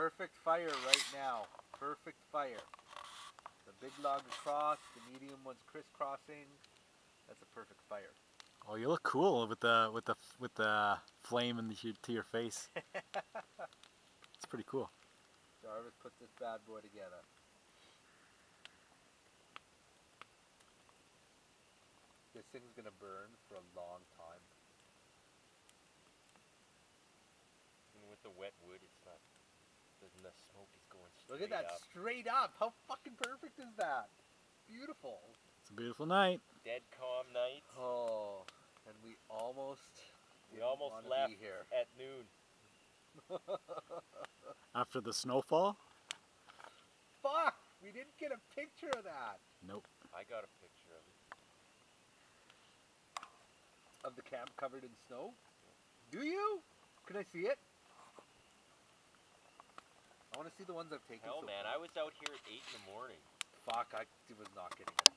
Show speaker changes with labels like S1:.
S1: Perfect fire right now. Perfect fire. The big log across, the medium one's crisscrossing. That's a perfect fire.
S2: Oh, you look cool with the flame to your face. It's pretty cool.
S1: Jarvis put this bad boy together. This thing's gonna burn for a long time.
S3: And with the wet wood, it's not. The smoke is going straight
S1: Look at that,
S3: up.
S1: straight up. How fucking perfect is that? Beautiful.
S2: It's a beautiful night.
S3: Dead calm night.
S1: Oh, and we almost
S3: left
S1: be here
S3: at noon.
S2: After the snowfall?
S1: Fuck! We didn't get a picture of that.
S2: Nope.
S3: I got a picture of it.
S1: Of the camp covered in snow? Do you? Can I see it? I want to see the ones I've taken.
S3: Hell,
S1: so
S3: man,
S1: far.
S3: I was out here at 8 in the morning.
S1: Fuck, I was not getting it.